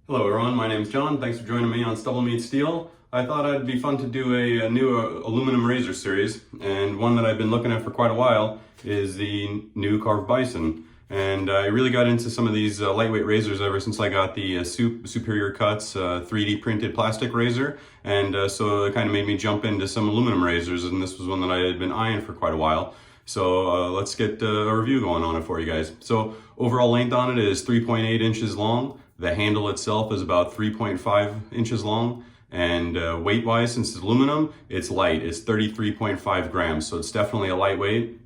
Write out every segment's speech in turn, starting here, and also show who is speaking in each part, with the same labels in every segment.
Speaker 1: Hello everyone, my name is John. Thanks for joining me on StubbleMeetsSteel. I thought it'd be fun to do a new aluminum razor series, and one that I've been looking at for quite a while is the new Karve Bison. And I really got into some of these lightweight razors ever since I got the Superior Cuts 3D printed plastic razor, and so it kind of made me jump into some aluminum razors, and this was one that I had been eyeing for quite a while. So let's get a review going on it for you guys. So overall length on it is 3.8 inches long. The handle itself is about 3.5 inches long, and weight-wise, since it's aluminum, it's light. It's 33.5 grams, so it's definitely a lightweight.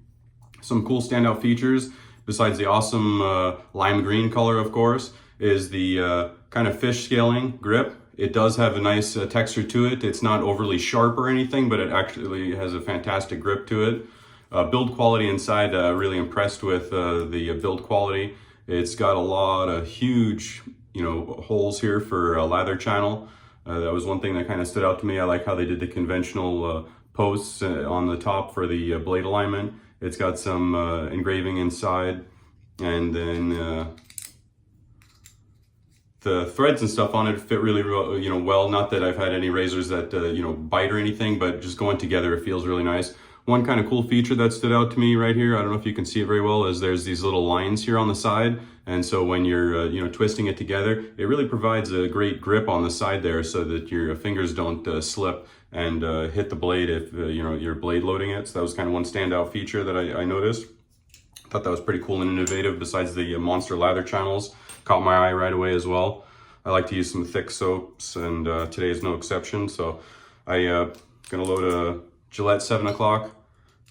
Speaker 1: Some cool standout features, besides the awesome lime green color, of course, is the kind of fish scaling grip. It does have a nice texture to it. It's not overly sharp or anything, but it actually has a fantastic grip to it. Build quality inside, really impressed with the build quality. It's got a lot of huge, holes here for a lather channel. That was one thing that kind of stood out to me. I like how they did the conventional posts on the top for the blade alignment. It's got some engraving inside, and then the threads and stuff on it fit really, well. Not that I've had any razors that bite or anything, but just going together, it feels really nice. One kind of cool feature that stood out to me right here, I don't know if you can see it very well, is there's these little lines here on the side. And so when you're twisting it together, it really provides a great grip on the side there, so that your fingers don't slip and hit the blade if you're blade loading it. So that was kind of one standout feature that I noticed. Thought that was pretty cool and innovative. Besides the monster lather channels, caught my eye right away as well. I like to use some thick soaps, and today is no exception. So I gonna load a Gillette 7 o'clock,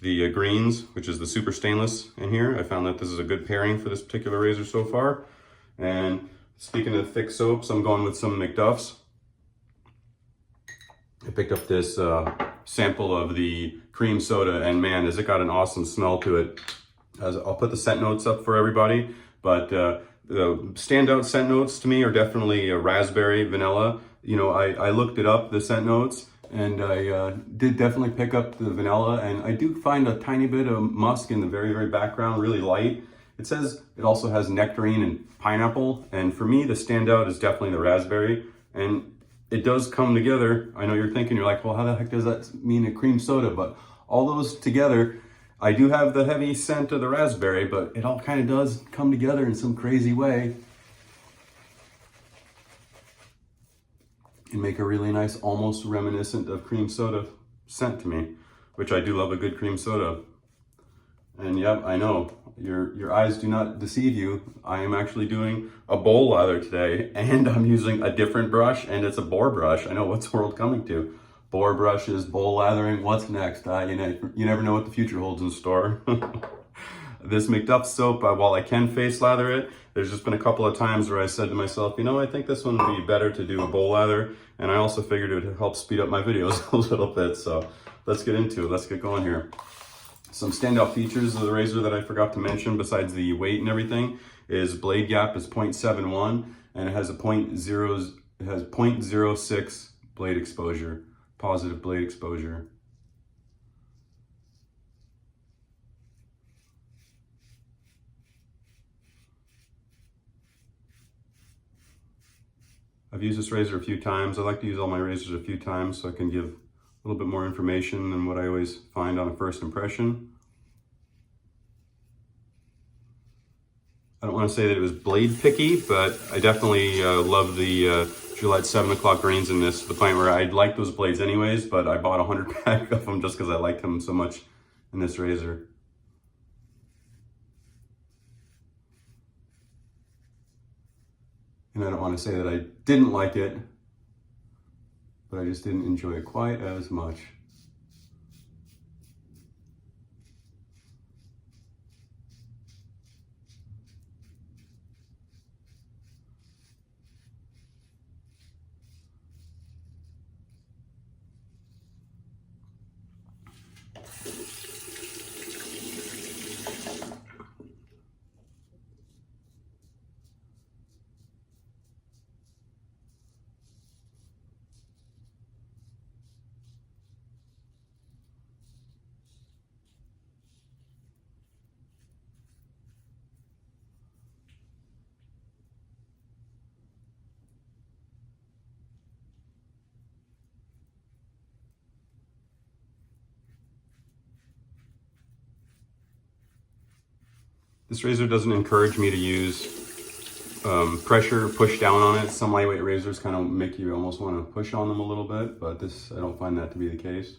Speaker 1: the greens, which is the super stainless, in here. I found that this is a good pairing for this particular razor so far. And speaking of thick soaps, I'm going with some Macduffs. I picked up this sample of the cream soda, and man, has it got an awesome smell to it. I'll put the scent notes up for everybody, but the standout scent notes to me are definitely raspberry, vanilla. I looked it up, the scent notes, and I did definitely pick up the vanilla, and I do find a tiny bit of musk in the very, very background, really light. It says it also has nectarine and pineapple, and for me, the standout is definitely the raspberry, and it does come together. I know you're thinking, you're like, well, how the heck does that mean a cream soda? But all those together, I do have the heavy scent of the raspberry, but it all kind of does come together in some crazy way and make a really nice, almost reminiscent of cream soda scent to me, which I do love a good cream soda. And yep, I know, your eyes do not deceive you. I am actually doing a bowl lather today, and I'm using a different brush, and it's a boar brush. I know, what's the world coming to? Boar brushes, bowl lathering, what's next? You never know what the future holds in store. This Macduffs soap, while I can face lather it, there's just been a couple of times where I said to myself, I think this one would be better to do a bowl lather, and I also figured it would help speed up my videos a little bit. So let's get into it, let's get going here. Some standout features of the razor that I forgot to mention, besides the weight and everything, is blade gap is 0.71, and it has a 0.06 blade exposure, positive blade exposure. I've used this razor a few times. I like to use all my razors a few times so I can give a little bit more information than what I always find on a first impression. I don't want to say that it was blade picky, but I definitely love the Gillette 7 o'clock greens in this, to the point where I'd like those blades anyways, but I bought 100 pack of them just because I liked them so much in this razor. And I don't want to say that I didn't like it, but I just didn't enjoy it quite as much. This razor doesn't encourage me to use pressure, push down on it. Some lightweight razors kind of make you almost want to push on them a little bit, but this, I don't find that to be the case.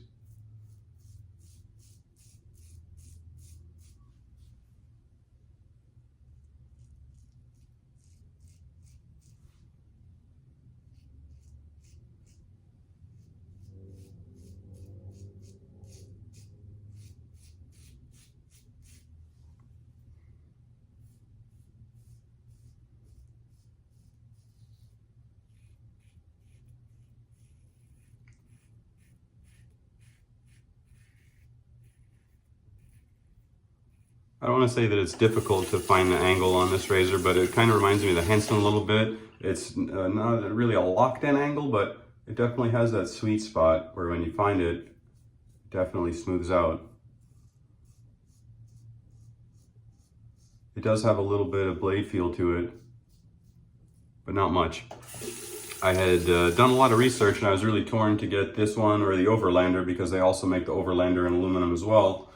Speaker 1: I don't want to say that it's difficult to find the angle on this razor, but it kind of reminds me of the Henson a little bit. It's not really a locked-in angle, but it definitely has that sweet spot where when you find it, it definitely smooths out. It does have a little bit of blade feel to it, but not much. I had done a lot of research and I was really torn to get this one or the Overlander because they also make the Overlander in aluminum as well.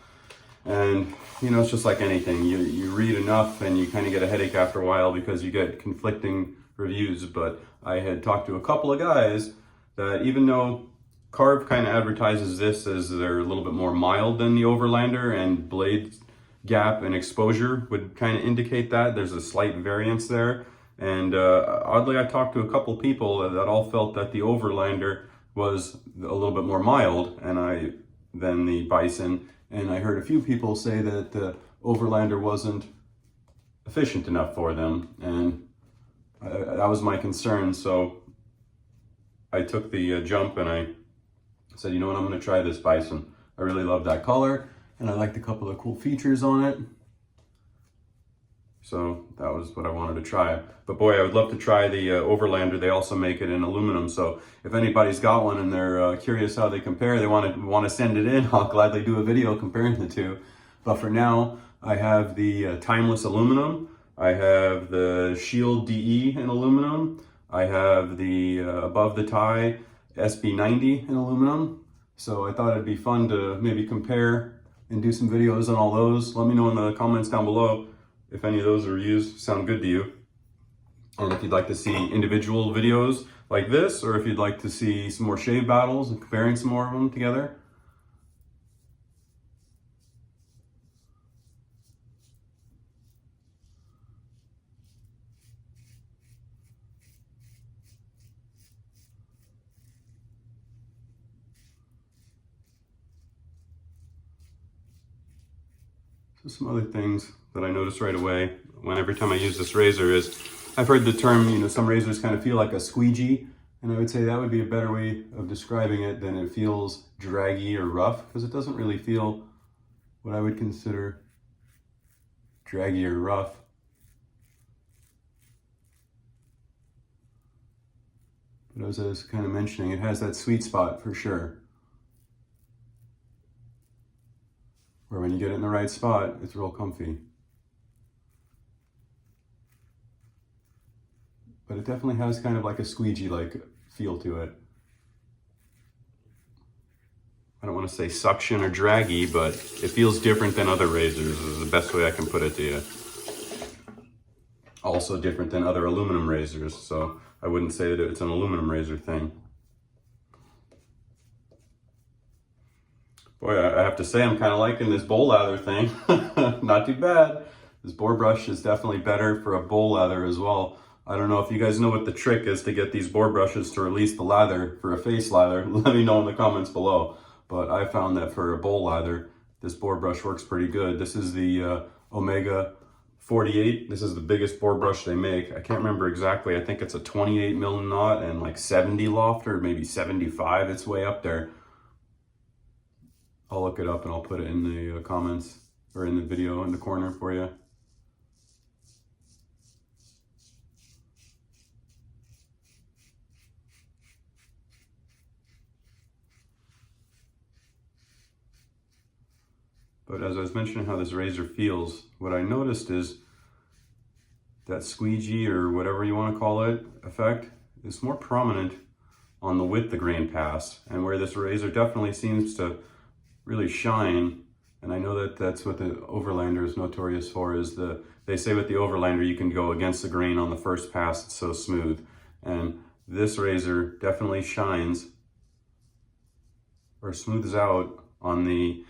Speaker 1: And you know, it's just like anything. You read enough and you kind of get a headache after a while because you get conflicting reviews. But I had talked to a couple of guys that even though Karve kind of advertises this as they're a little bit more mild than the Overlander, and blade gap and exposure would kind of indicate that there's a slight variance there. And oddly, I talked to a couple people that all felt that the Overlander was a little bit more mild than the Bison. And I heard a few people say that the Overlander wasn't efficient enough for them. And that was my concern. So I took the jump and I said, you know what, I'm going to try this Bison. I really love that color and I liked a couple of cool features on it. So that was what I wanted to try. But boy, I would love to try the Overlander. They also make it in aluminum. So if anybody's got one and they're curious how they compare, they want to send it in, I'll gladly do a video comparing the two. But for now, I have the Timeless aluminum. I have the Shield DE in aluminum. I have the Above the Tie SB90 in aluminum. So I thought it'd be fun to maybe compare and do some videos on all those. Let me know in the comments down below if any of those reviews sound good to you, or if you'd like to see individual videos like this, or if you'd like to see some more shave battles and comparing some more of them together. So some other things that I noticed right away every time I use this razor is, I've heard the term, you know, some razors kind of feel like a squeegee, and I would say that would be a better way of describing it than it feels draggy or rough, because it doesn't really feel what I would consider draggy or rough. But as I was kind of mentioning, it has that sweet spot for sure, where when you get it in the right spot, it's real comfy. But it definitely has kind of like a squeegee-like feel to it. I don't want to say suction or draggy, but it feels different than other razors is the best way I can put it to you. Also different than other aluminum razors, so I wouldn't say that it's an aluminum razor thing. Boy, I have to say I'm kind of liking this bowl lather thing. Not too bad. This boar brush is definitely better for a bowl lather as well. I don't know if you guys know what the trick is to get these boar brushes to release the lather for a face lather. Let me know in the comments below. But I found that for a bowl lather, this boar brush works pretty good. This is the Omega 48. This is the biggest boar brush they make. I can't remember exactly. I think it's a 28 mil knot and like 70 loft, or maybe 75. It's way up there. I'll look it up and I'll put it in the comments or in the video in the corner for you. But as I was mentioning how this razor feels, what I noticed is that squeegee, or whatever you want to call it, effect is more prominent on the with the grain pass, and where this razor definitely seems to really shine And I know that that's what the Overlander is notorious for, is they say with the Overlander you can go against the grain on the first pass, it's so smooth. And this razor definitely shines or smooths out on the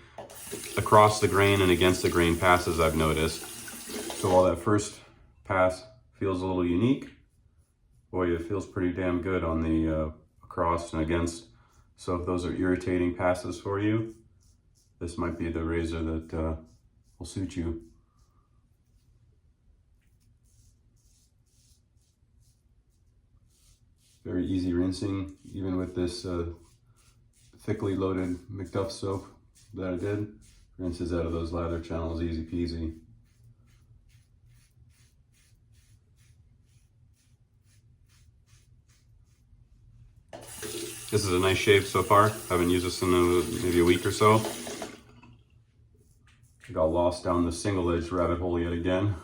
Speaker 1: across the grain and against the grain passes, I've noticed. So while that first pass feels a little unique, boy, it feels pretty damn good on the across and against. So if those are irritating passes for you, this might be the razor that will suit you. Very easy rinsing, even with this thickly loaded Macduffs soap that I did. Rinses out of those lather channels easy peasy. This is a nice shave so far. Haven't used this in maybe a week or so. I got lost down the single edge rabbit hole yet again.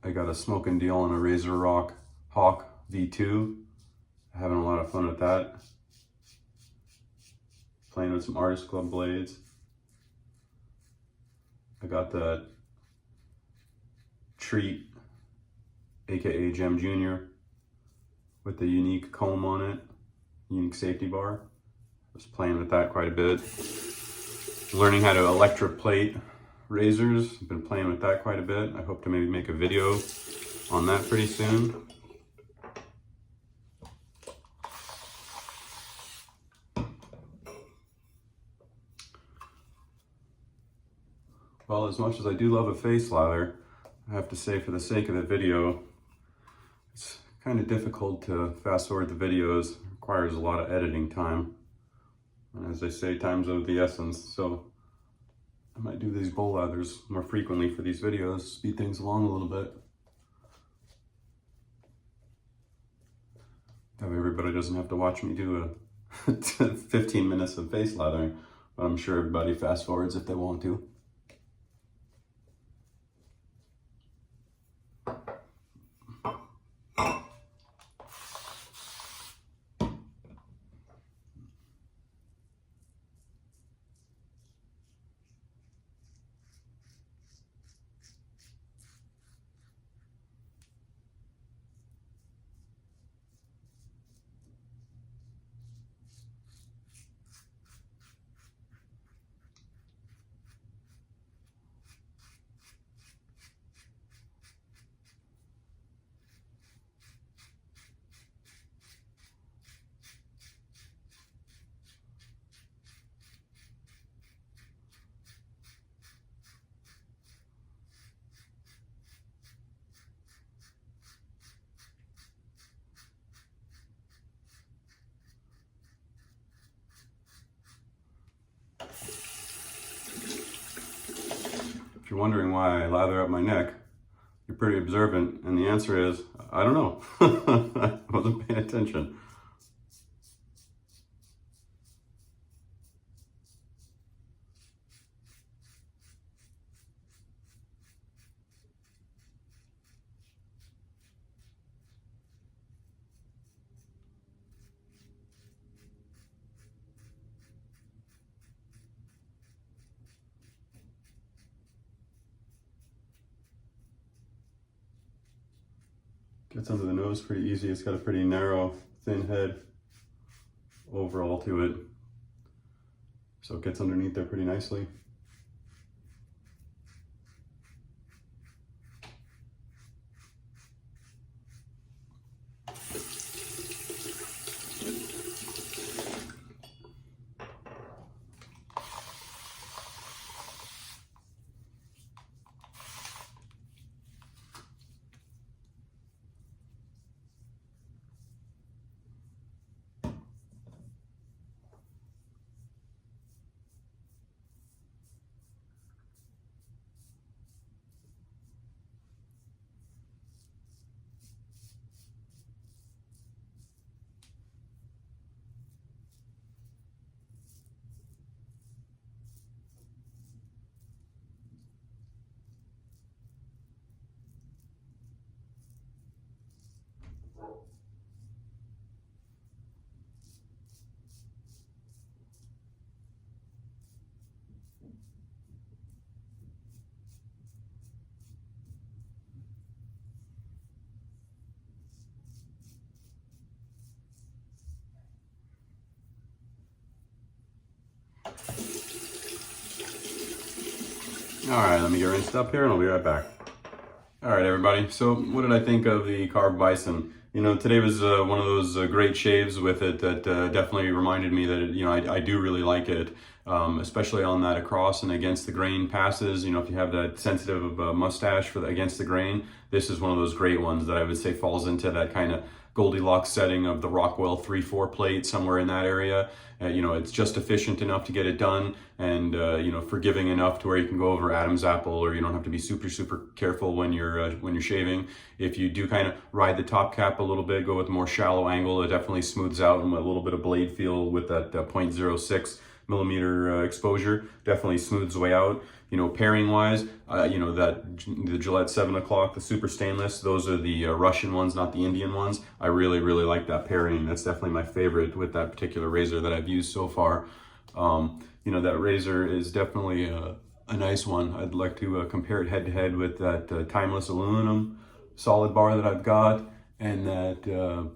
Speaker 1: I got a smoking deal on a Razor Rock Hawk V2. Having a lot of fun with that. Playing with some Artist Club blades. I got the Treat, aka Gem Junior, with the unique comb on it, unique safety bar. I was playing with that quite a bit. Learning how to electroplate razors. I've been playing with that quite a bit. I hope to maybe make a video on that pretty soon. Well, as much as I do love a face lather, I have to say, for the sake of the video, it's kind of difficult to fast forward the videos. It requires a lot of editing time. And as they say, time's of the essence. So I might do these bowl lathers more frequently for these videos, speed things along a little bit. That way everybody doesn't have to watch me do a 15 minutes of face lathering. But I'm sure everybody fast forwards if they want to. If you're wondering why I lather up my neck, you're pretty observant, and the answer is, I don't know. I wasn't paying attention. Gets under the nose pretty easy. It's got a pretty narrow, thin head overall to it. So it gets underneath there pretty nicely. All right, let me get rinsed up here and I'll be right back. All right, everybody. So what did I think of the Karve Bison? You know, today was one of those great shaves with it that definitely reminded me that, I do really like it, especially on that across and against the grain passes. You know, if you have that sensitive mustache for against the grain, this is one of those great ones that I would say falls into that kind of Goldilocks setting of the Rockwell 3/4 plate, somewhere in that area. It's just efficient enough to get it done, and forgiving enough to where you can go over Adam's apple, or you don't have to be super careful when you're shaving. If you do kind of ride the top cap a little bit, go with a more shallow angle, it definitely smooths out, and a little bit of blade feel with that 0.06 millimeter exposure definitely smooths the way out. Pairing wise, the Gillette 7 o'clock, the super stainless, those are the Russian ones, not the Indian ones. I really like that pairing. That's definitely my favorite with that particular razor that I've used so far. That razor is definitely a nice one. I'd like to compare it head to head with that timeless aluminum solid bar that I've got, and that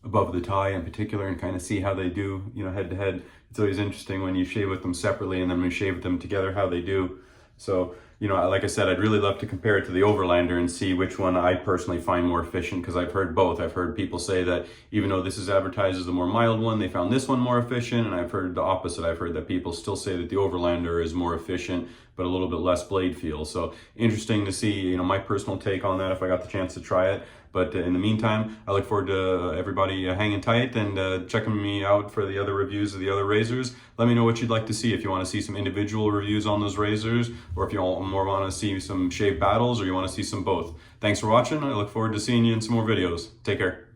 Speaker 1: above the tie in particular, and kind of see how they do, head to head. It's always interesting when you shave with them separately and then when you shave with them together, how they do. So, like I said, I'd really love to compare it to the Overlander and see which one I personally find more efficient, because I've heard both. I've heard people say that even though this is advertised as the more mild one, they found this one more efficient, and I've heard the opposite. I've heard that people still say that the Overlander is more efficient, but a little bit less blade feel. So interesting to see, my personal take on that if I got the chance to try it. But in the meantime, I look forward to everybody hanging tight and checking me out for the other reviews of the other razors. Let me know what you'd like to see, if you want to see some individual reviews on those razors, or if you more want to see some shave battles, or you want to see some both. Thanks for watching. I look forward to seeing you in some more videos. Take care.